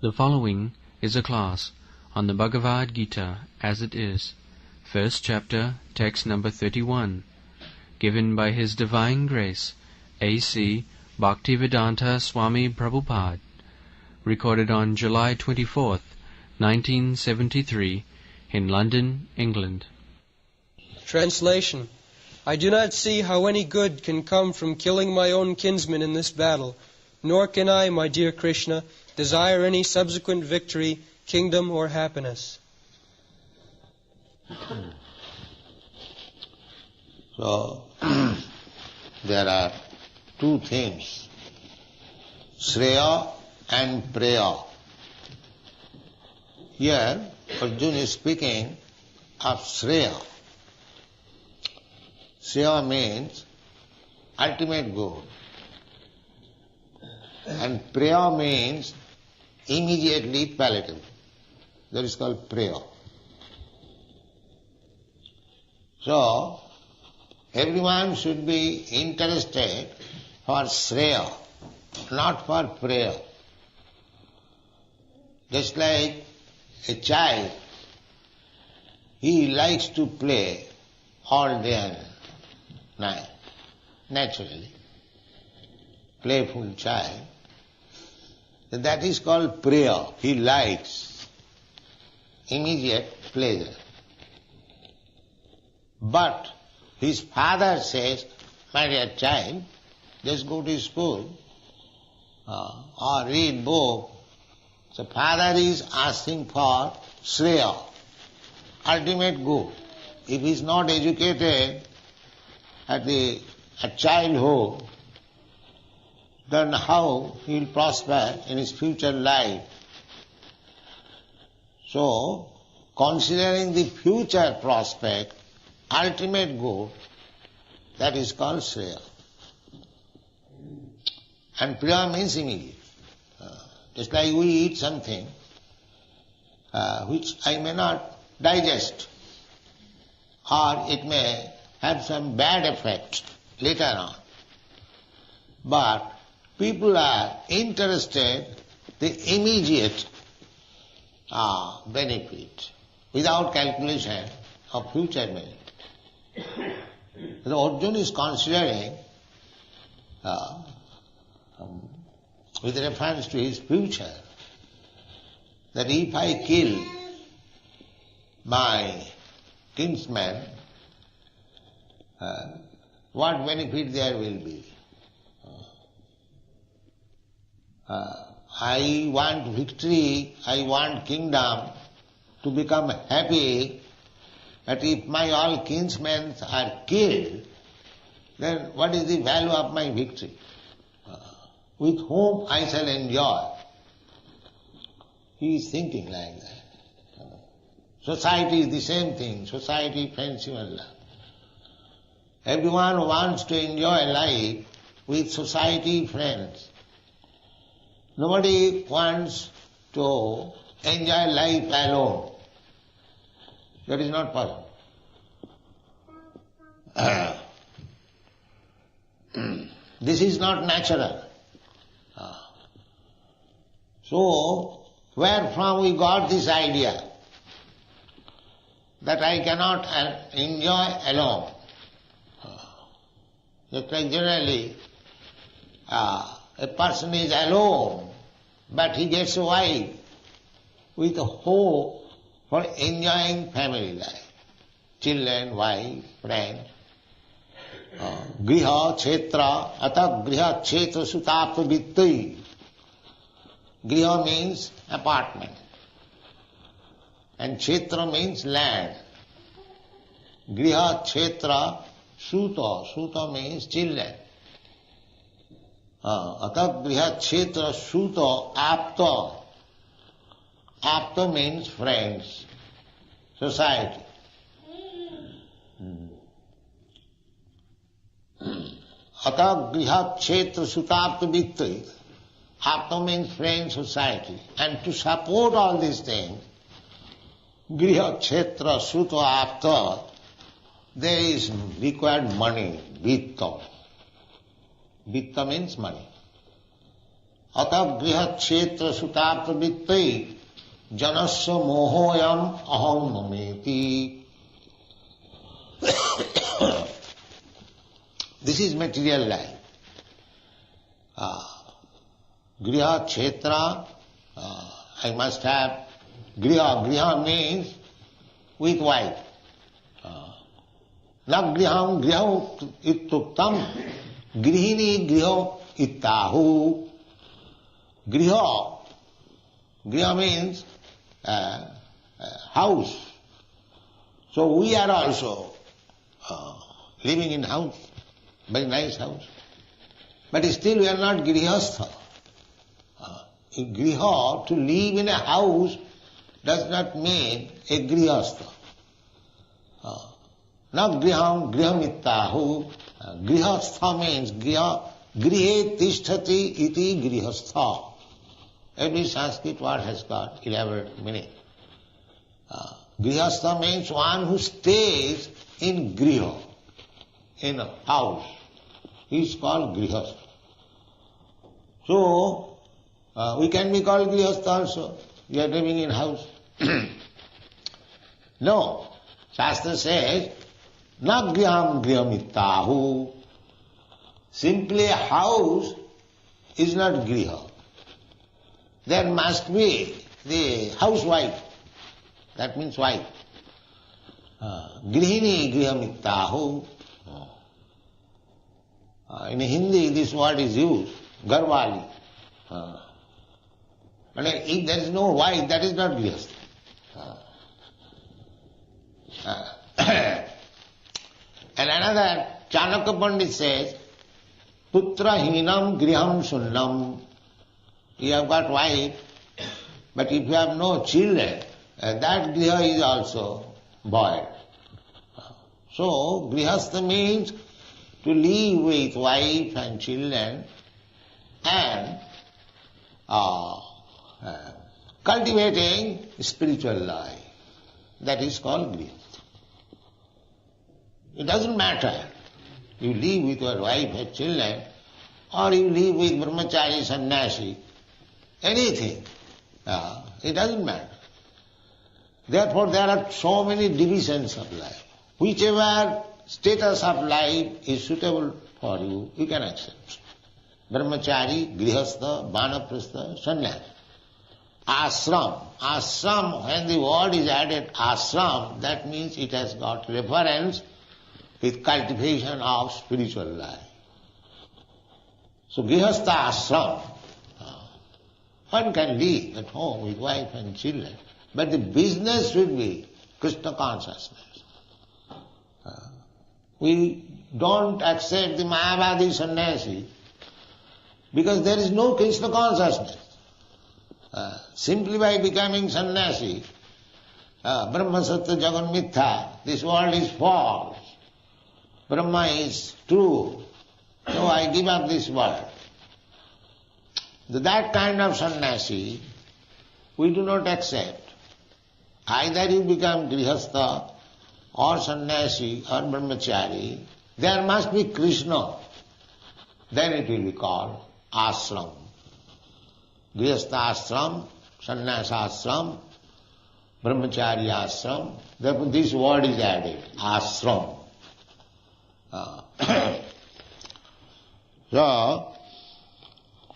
The following is a class on the Bhagavad Gita as it is, first chapter, text number 31, given by His Divine Grace, A.C. Bhaktivedanta Swami Prabhupada, recorded on July 24th, 1973, in London, England. Translation. I do not see how any good can come from killing my own kinsmen in this battle, nor can I, my dear Krishna, desire any subsequent victory, kingdom, or happiness. So, there are two things, Shreya and Preya. Here, Arjuna is speaking of Shreya. Shreya means ultimate good. And Preya means immediately palatable. That is called Preya. So, everyone should be interested for Shreya, not for Preya. Just like a child, he likes to play all day and night, naturally. Playful child. That is called Preya. He likes immediate pleasure. But his father says, my dear child, just go to school or read book. So father is asking for Shreya, ultimate good. If he is not educated at childhood, then how he will prosper in his future life? So, considering the future prospect, ultimate good, that is called Shreya. And Priya means immediate. Just like we eat something which I may not digest, or it may have some bad effect later on. But people are interested in the immediate benefit without calculation of future benefit. So Arjuna is considering, with reference to his future, that if I kill my kinsman, what benefit there will be? I want victory, I want kingdom to become happy, but if my all kinsmen are killed, then what is the value of my victory? With whom I shall enjoy? He is thinking like that. Society is the same thing, society, friendship and love. Everyone wants to enjoy life with society, friends. Nobody wants to enjoy life alone. That is not possible. This is not natural. So, where from we got this idea that I cannot enjoy alone? Just like generally, a person is alone, but he gets a wife with a hope for enjoying family life. Children, wife, friend. Griha, Kshetra, Ata Griha, Kshetra, Sutapta, Vittai. Griha means apartment. And Kshetra means land. Griha, Kshetra, Suta. Suta means children. Ata Griha, Kshetra, Suta, Apta. Apta means friends, society. Ata Griha, Kshetra, Sutapta, Vittai. Apta means friends, society. And to support all these things, Griha, Kshetra, Suta, Apta, there is required money, vitta. Vitta means money. Ata griha kshetra suta pravittai janasya mohoyam aham mameti. This is material life. Griha kshetra, I must have griha. Griha means with wife. Na griham griha ittuktam grihini griha ittahu. Griha. Griha means house. So we are also living in house, very nice house. But still we are not grihastha. In griha, to live in a house does not mean a grihastha. Na griham grihamittahu. Grihastha means grihe tishtati iti grihastha. Every Sanskrit word has got elaborate meaning. Grihastha means one who stays in griha, in a house. He is called grihastha. So, we can be called grihastha also. We are living in house. No. Shastra says, na griham grihamittahu. Simply a house is not griha. There must be the housewife. That means wife. Grihini grihamittahu. In Hindi this word is used, garwali. But if there is no wife, that is not grihastha. And another, Chanakya Pandit says, putra hinam griham sunnam. You have got wife, but if you have no children, that griha is also void. So, grihastha means to live with wife and children and cultivating spiritual life. That is called grihastha. It doesn't matter. You live with your wife and children, or you live with brahmachari, sannyasi, anything. It doesn't matter. Therefore there are so many divisions of life. Whichever status of life is suitable for you, you can accept. Brahmachari, grihastha, vanaprastha, sannyasi. Ashram. Ashram, when the word is added ashram, that means it has got reference with cultivation of spiritual life. So grihastha ashram, one can live at home with wife and children, but the business should be Krishna consciousness. We don't accept the Mayavadi sannyasi because there is no Krishna consciousness. Simply by becoming sannyasi, Brahma Satya Jagan Mithya, this world is false. Brahma is true. So I give up this world. That kind of sannyasi we do not accept. Either you become grihastha or sannyasi or brahmachari, there must be Krishna. Then it will be called ashram. Grihastha ashram, sannyasa ashram, brahmachari ashram. Therefore this word is added, ashram. So,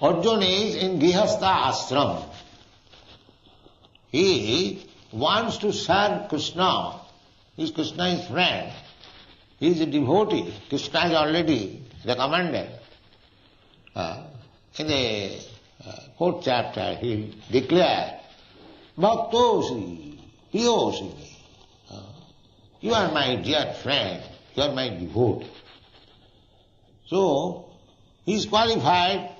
Arjuna is in grihastha ashram. He wants to serve Krishna. Krishna is friend. He is a devotee. Krishna is already recommended. In the 4th chapter he declared, Bhaktosi, Piyosi. You are my dear friend. You are my devotee. So, he is qualified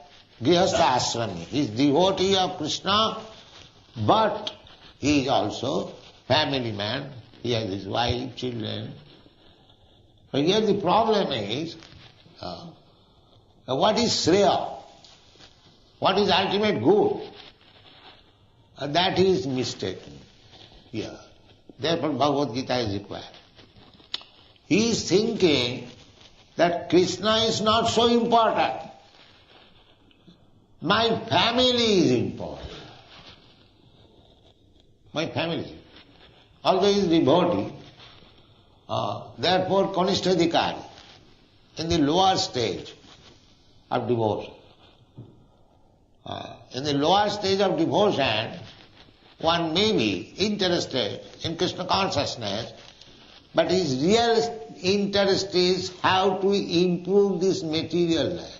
grihastha ashrami. He is devotee of Krishna, but he is also family man. He has his wife, children. But here the problem is, what is Shreya? What is ultimate good? That is mistaken here. Therefore Bhagavad Gita is required. He is thinking that Krishna is not so important. My family is important. My family. Although he is devotee, therefore Kanishtadhikari, in the lower stage of devotion. In the lower stage of devotion, one may be interested in Krishna consciousness, but his real interest is how to improve this material life.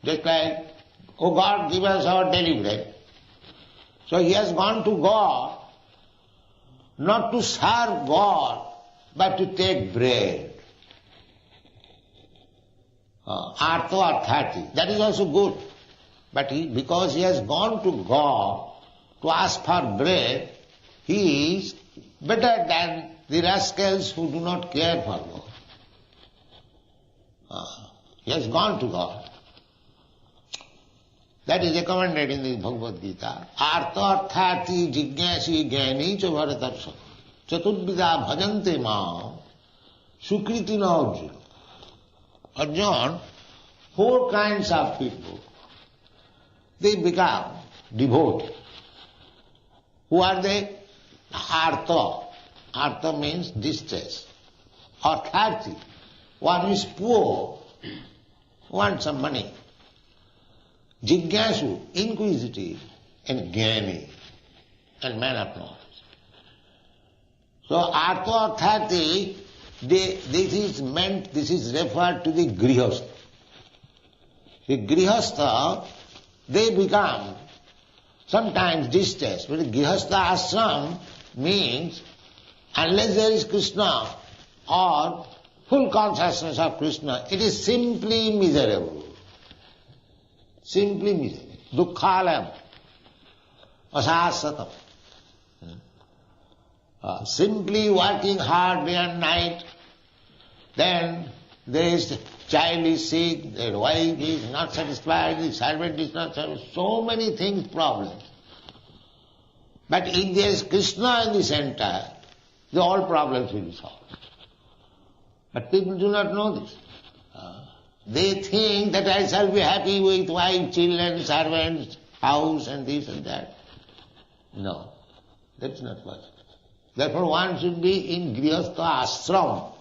Just like, oh God, give us our daily bread. So he has gone to God, not to serve God, but to take bread. Artho arthati, that is also good. But because he has gone to God to ask for bread, he is better than the rascals who do not care for God. He has gone to God. That is recommended in the Bhagavad Gita. Artha arthati jignasi jnani cha bharatarsha chatudvida bhajante ma sukriti na Arjuna. Arjuna, 4 kinds of people, they become devoted. Who are they? Artha. Artha means distress. Arthati, one is poor, wants some money. Jignasu, inquisitive, and jnani, and man of knowledge. So artha arthati, this is referred to the grihastha. The grihastha, they become sometimes distressed, but the grihastha ashram means unless there is Krishna or full consciousness of Krishna, it is simply miserable. Simply miserable. Dukkhalam, asasatam. Simply working hard day and night, then there is child is sick, their wife is not satisfied, the servant is not satisfied, so many things, problems. But if there is Krishna in the center, the all problems will be solved. But people do not know this. They think that I shall be happy with wife, children, servants, house and this and that. No, that's not possible. Therefore one should be in grihastha ashram,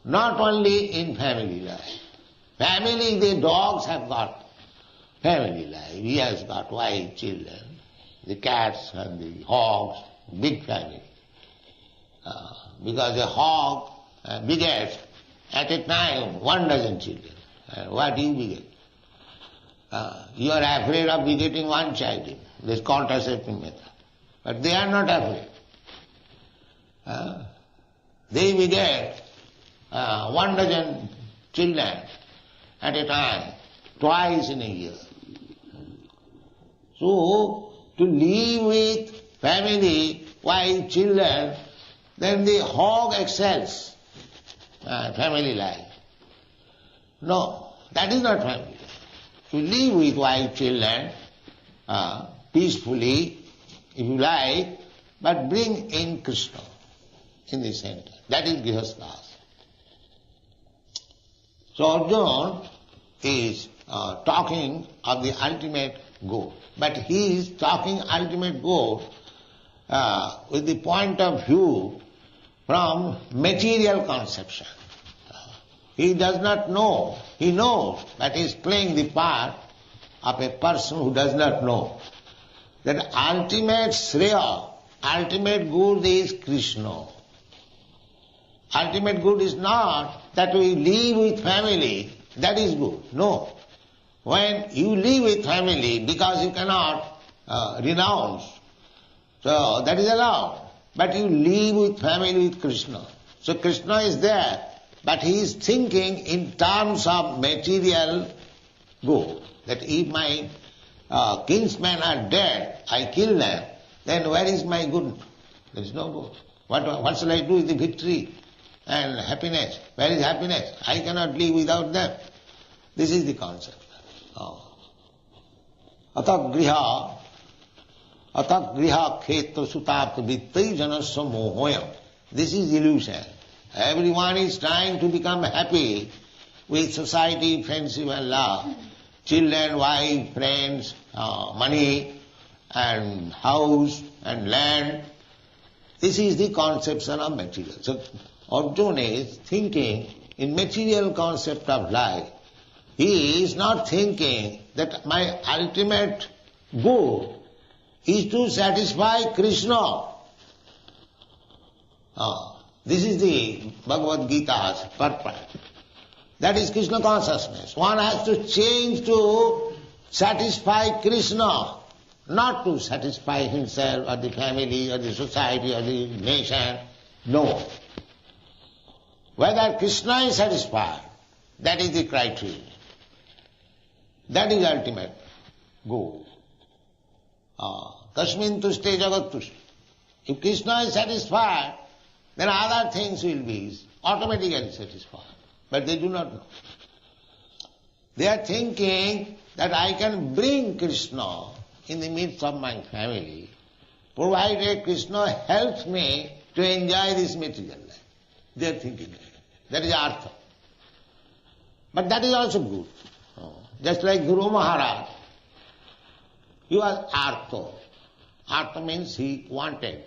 not only in family life. Family, the dogs have got family life. He has got wife, children, the cats and the hogs, big family. Because a hog begets at a time 1 dozen children. What do you beget? You are afraid of begetting 1 child. This contraceptive method. But they are not afraid. They beget 1 dozen children at a time, twice in a year. So, to live with family, wife, children, then the hog excels family life. No, that is not family life. To live with wife, children, peacefully, if you like, but bring in Krishna in the center. That is grihastha. So Arjuna is talking of the ultimate goal. But he is talking ultimate goal with the point of view from material conception. He does not know. He knows, but he is playing the part of a person who does not know. That ultimate Shreya, ultimate good is Krishna. Ultimate good is not that we live with family, that is good. No. When you live with family because you cannot renounce, so that is allowed. But you live with family with Krishna. So Krishna is there, but he is thinking in terms of material good. That if my kinsmen are dead, I kill them, then where is my good? There is no good. What shall I do with the victory and happiness? Where is happiness? I cannot live without them. This is the concept. Atagriha khetra sutapta vittai janasya mohoyam. This is illusion. Everyone is trying to become happy with society, friendship and love, children, wife, friends, money and house and land. This is the conception of material. So Arjuna is thinking in material concept of life. He is not thinking that my ultimate goal is to satisfy Krishna. This is the Bhagavad Gita's purpose. That is Krishna consciousness. One has to change to satisfy Krishna, not to satisfy himself or the family or the society or the nation. No. Whether Krishna is satisfied, that is the criteria. That is ultimate goal. Tasmin tushte jagat tushte. If Krishna is satisfied, then other things will be automatically satisfied. But they do not know. They are thinking that I can bring Krishna in the midst of my family, provided Krishna helps me to enjoy this material life. They are thinking that. That is artha. But that is also good. Just like Guru Maharaj, he was artha. Artha means he wanted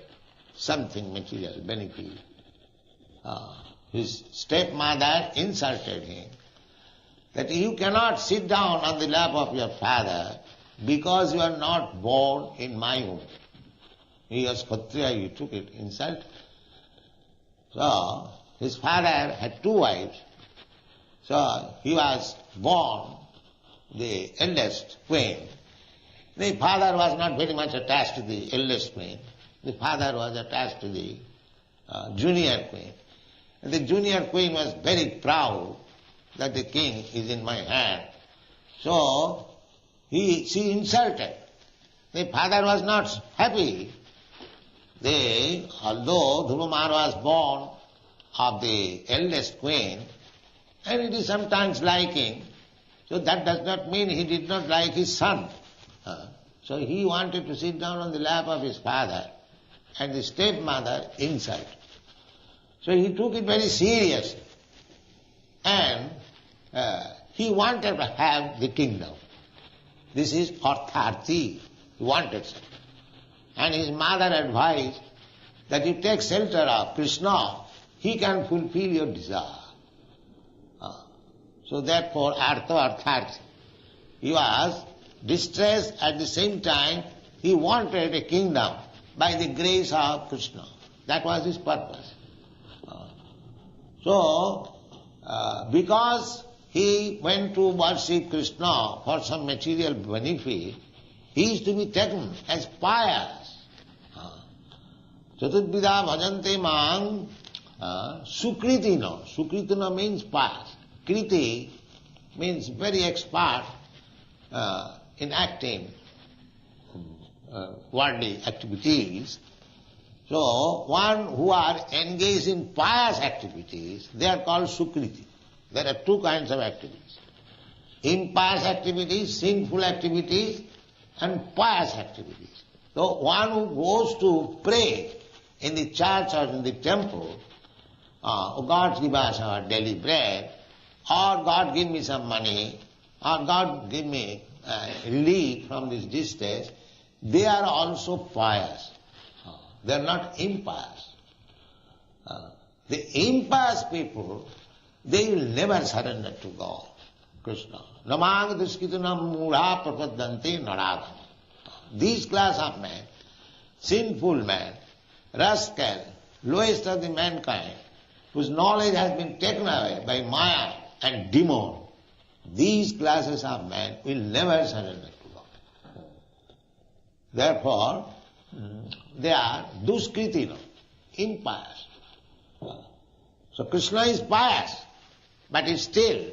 something material, benefit. His stepmother insulted him that you cannot sit down on the lap of your father because you are not born in my womb. He was Kshatriya, he took it, insult. So, his father had two wives. So, he was born the eldest queen. The father was not very much attached to the eldest queen. The father was attached to the junior queen. And the junior queen was very proud that the king is in my hand. So, she insulted. The father was not happy. Although Dhruva Maharaj was born of the eldest queen, and it is sometimes liking, so that does not mean he did not like his son. So he wanted to sit down on the lap of his father, and the stepmother insulted. So he took it very seriously, and he wanted to have the kingdom. This is artharthi. He wanted it. And his mother advised that you take shelter of Krishna, he can fulfill your desire. So therefore, artharthi. He was distressed at the same time. He wanted a kingdom by the grace of Krishna. That was his purpose. So, because he went to worship Krishna for some material benefit, he is to be taken as pious. Chatudvidha bhajante mang sukritina. Sukritina means pious. Kriti means very expert in acting worldly activities. So, one who are engaged in pious activities, they are called sukriti. There are two kinds of activities. Impious activities, sinful activities, and pious activities. So, one who goes to pray in the church or in the temple, oh God, give us our daily bread, or God give me some money, or God give me relief from this distress, they are also pious. They are not impious. The impious people, they will never surrender to God, Krishna. Namang duskitunam mudha prapadante naragam. These class of men, sinful men, rascal, lowest of the mankind, whose knowledge has been taken away by Maya and demon, these classes of men will never surrender to God. Therefore, they are duskritina, impious. So Krishna is pious, but still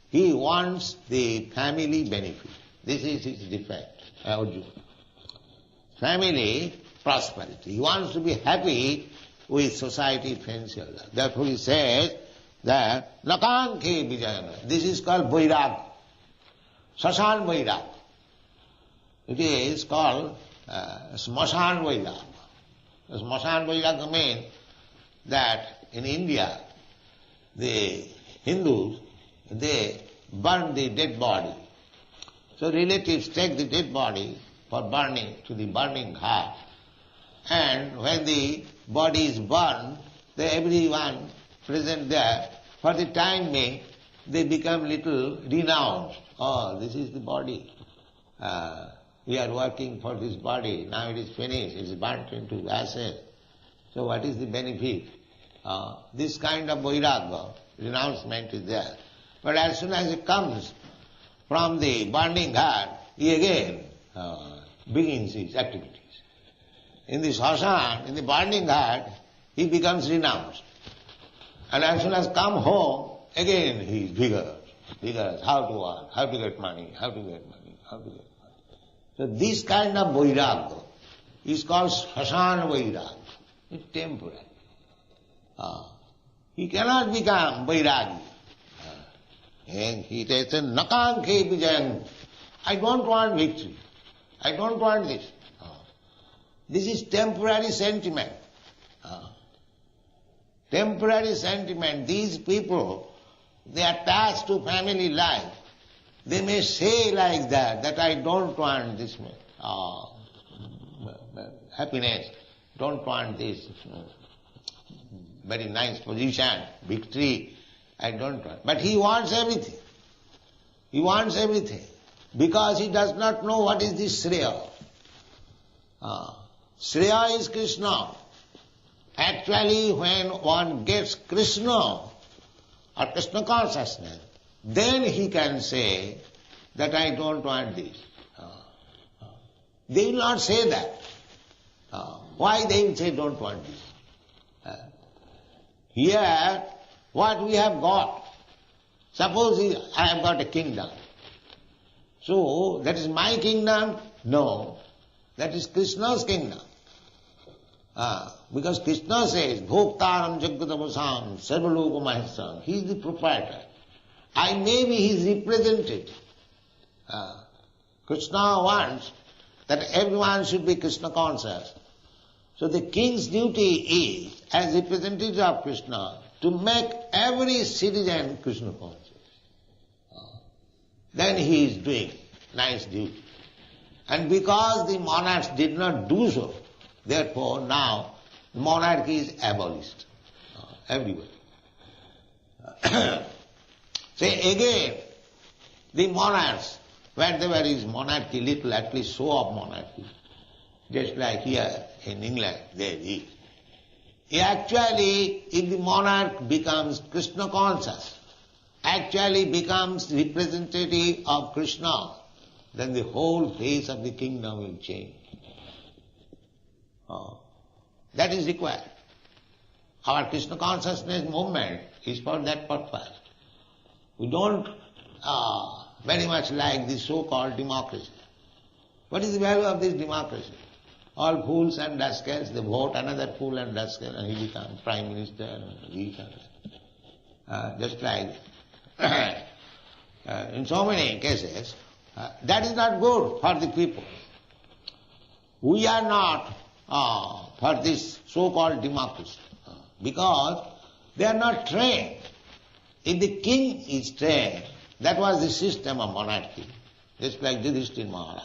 he wants the family benefit. This is his defect, Arjuna. Family prosperity. He wants to be happy with society, friends. Therefore he says that Nakankhe Vijayana. This is called Vairag. Sasan Vairag. It is called Smashan Vairag. Smashan Vairag means that in India, the Hindus they burn the dead body. So relatives take the dead body for burning to the burning ghat. And when the body is burned, everyone present there, for the time being, they become little renounced. Oh, this is the body. We are working for this body. Now it is finished. It is burnt into ashes. So what is the benefit? This kind of vairagya, renouncement is there. But as soon as it comes from the burning ghat, he again begins his activities. In the shashan, in the burning ghat, he becomes renounced. And as soon as come home, again he is vigorous, how to work, how to get money, how to get money, how to get money. So this kind of vairagya is called shashan vairagya. It's temporary. He cannot become vairagya. And he says, Nakankhe vijayam. I don't want victory. I don't want this. This is temporary sentiment. Temporary sentiment. These people, they are attached to family life. They may say like that I don't want this happiness, don't want this very nice position, victory, I don't want. But he wants everything. He wants everything. Because he does not know what is the Shreya. Shreya is Krishna. Actually, when one gets Krishna or Krishna consciousness, then he can say that I don't want this. They will not say that. Why they will say don't want this? Here, what we have got, suppose I have got a kingdom. So, that is my kingdom? No. That is Krishna's kingdom. Because Krishna says, Bhoktaram Jagatavasam Sarvaloka Mahesam. He is the proprietor. I may be his representative. Krishna wants that everyone should be Krishna conscious. So the king's duty is, as representative of Krishna, to make every citizen Krishna conscious. Then he is doing nice duty. And because the monarchs did not do so, therefore now monarchy is abolished everywhere. Say again, the monarchs, wherever is monarchy, little at least show of monarchy, just like here in England there is. Actually, if the monarch becomes Krishna conscious, actually becomes representative of Krishna, then the whole face of the kingdom will change. That is required. Our Krishna consciousness movement is for that purpose. We don't very much like this so-called democracy. What is the value of this democracy? All fools and rascals, they vote another fool and rascal and he becomes prime minister and he becomes. Just like in so many cases, that is not good for the people. We are not for this so-called democracy because they are not trained. If the king is trained, that was the system of monarchy, just like Yudhishthira Maharaj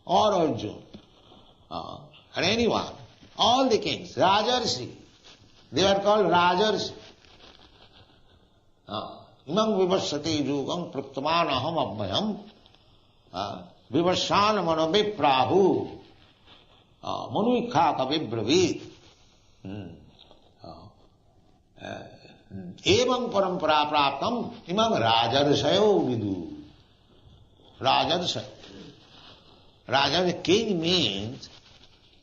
or Arjuna or anyone, all the kings, Rajarsi, they were called Rajarsi. Imam vivasati yugam praktaman aham abhayam vivasana manobe prahu manuikha kavi bravid evam parampara praptam imam rajarsayo vidu. Rajarsayo. Raja, king means,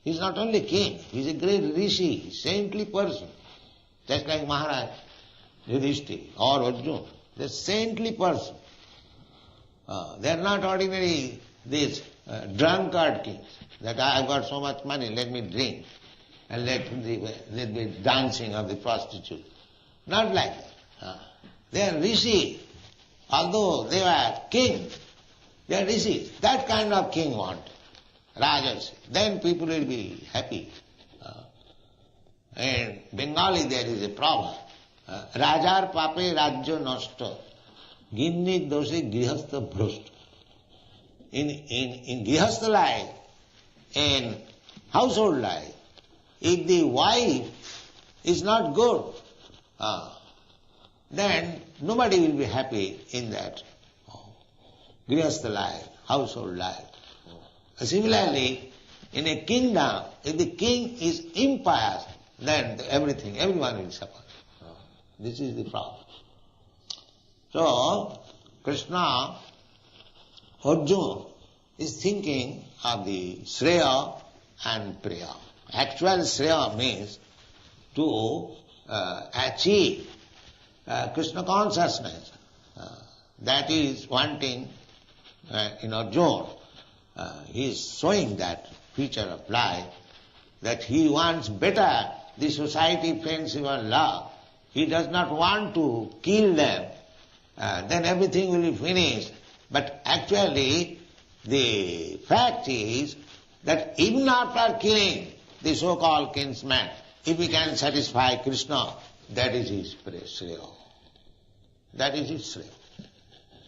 he is not only king, he is a great rishi, saintly person. Just like Maharaj, Yudhishthira or Arjuna, they are saintly person. They are not ordinary, these drunkard kings, that I have got so much money, let me drink, and let the dancing of the prostitute. Not like that. They are rishi, although they are king, they are rishis. That kind of king want, Rajas. Then people will be happy. In Bengali there is a proverb, Rajar pape rajya nashta. Ginni doshe grihastha bhrust. In grihastha life, in household life, if the wife is not good, then nobody will be happy in that grihastha life, household life. Similarly, in a kingdom, if the king is impious, then everyone will suffer. This is the problem. So, Krishna, Arjuna is thinking of the Shreya and Priya. Actual Shreya means to achieve Krishna consciousness. That is wanting in Arjuna. He is showing that feature of life, that he wants better the society, friendship and love. He does not want to kill them, then everything will be finished. But actually, the fact is that even after killing the so-called kinsman, if he can satisfy Krishna, that is his Shreya. That is his Shreya.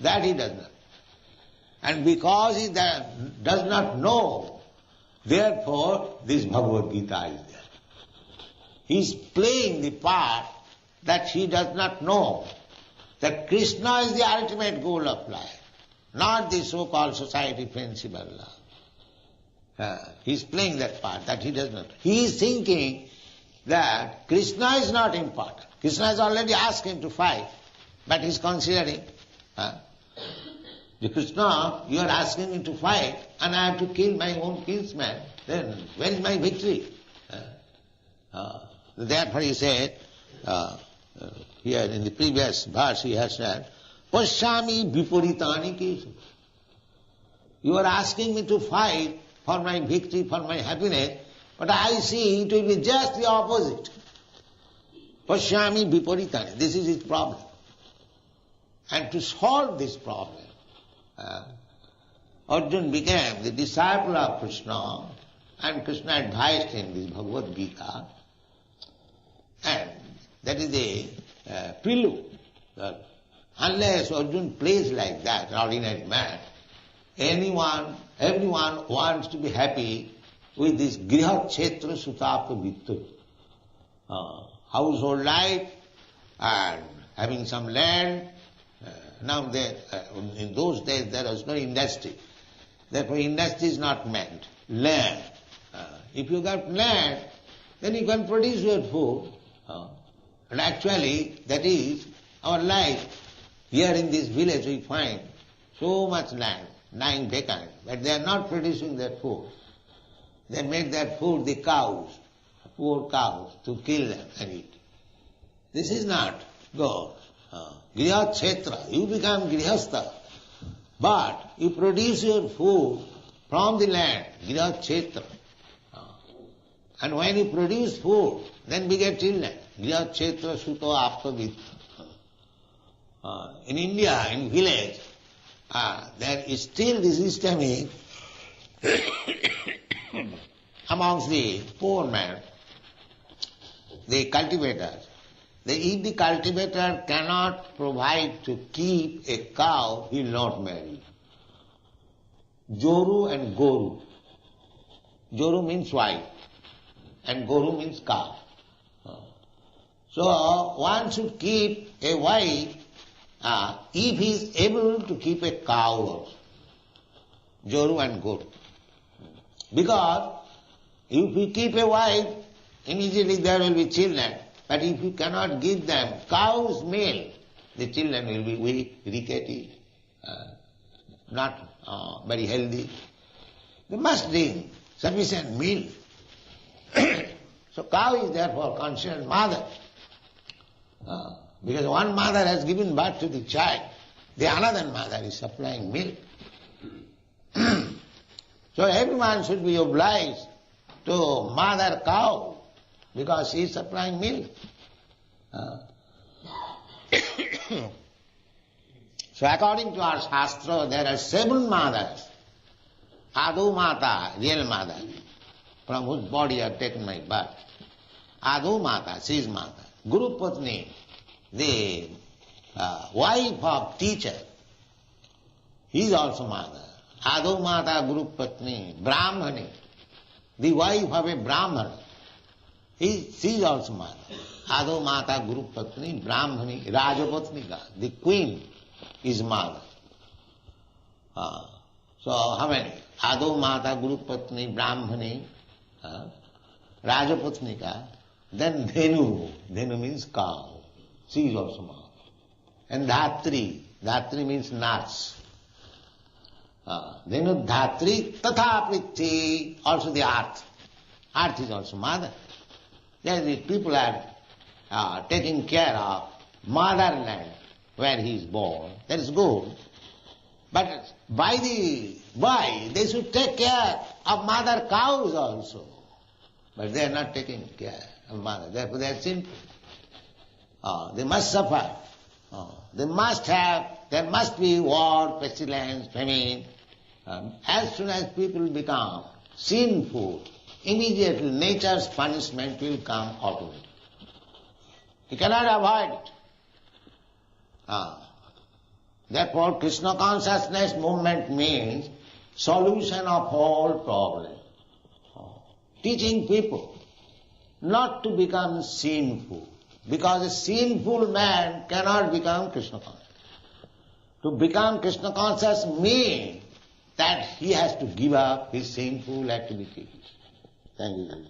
That he does not. And because he does not know, therefore this Bhagavad Gita is there. He is playing the part that he does not know, that Krishna is the ultimate goal of life, not the so-called society, friendship and love. He is playing that part that he does not. He is thinking that Krishna is not important. Krishna has already asked him to fight, but he is considering, Krishna, you are asking me to fight and I have to kill my own kinsman, then where is my victory? Therefore he said, here in the previous verse he has said, Pashyami viparitani kesu. You are asking me to fight for my victory, for my happiness, but I see it will be just the opposite. Pashyami viparitani. This is his problem. And to solve this problem, Arjuna became the disciple of Krishna, and Krishna advised him this Bhagavad Gita, and that is the prelude. Unless Arjuna plays like that, an ordinary man, everyone wants to be happy with this griha kshetra sutapa vittu, household life and having some land. Now in those days there was no industry. Therefore industry is not meant. Land. If you got land, then you can produce your food. And actually that is our life. Here in this village we find so much land lying vacant, but they are not producing their food. They make their food the cows, poor cows, to kill them and eat. This is not God. Griha kshetra, you become grihastha, but you produce your food from the land, griha kshetra. And when you produce food, then we get children. Griha kshetra suto apta. In India, in village, there is still the system is amongst the poor men, the cultivators. If the cultivator cannot provide to keep a cow, he will not marry. Joru and Goru. Joru means wife and Goru means cow. So one should keep a wife if he is able to keep a cow also. Joru and Goru. Because if you keep a wife, immediately there will be children. But if you cannot give them cow's milk, the children will be weak, rickety, not very healthy. They must drink sufficient milk. So cow is therefore considered mother. Because one mother has given birth to the child, the another mother is supplying milk. So everyone should be obliged to mother cow, because she is supplying milk. So according to our Shastra, there are 7 mothers. Adu Mata, real mother, from whose body I have taken my birth. Adu Mata, she is mother. Guru Patni, the wife of teacher, he is also mother. Ado Mata Guru Patni, Brahmani, the wife of a Brahman, she is also mother. Ado Mata Guru Patni, Brahmani, Rajapatnika, the queen is mother. So how many? Ado Mata Guru Patni, Brahmani, Rajapatnika, then Dhenu, Dhenu means cow, she is also mother. And Dhatri, Dhatri means nuts. Dhenu Dhatri, Tatha Prithi, also the earth. Earth is also mother. Then the people are taking care of motherland where he is born. That is good. But by they should take care of mother cows also. But they are not taking care of mother. Therefore they are sinful. They must suffer. There must be war, pestilence, famine. As soon as people become sinful, immediately nature's punishment will come automatically. You cannot avoid it. Therefore, Krishna consciousness movement means solution of whole problem. Teaching people not to become sinful, because a sinful man cannot become Krishna conscious. To become Krishna conscious means that he has to give up his sinful activities. Thank you.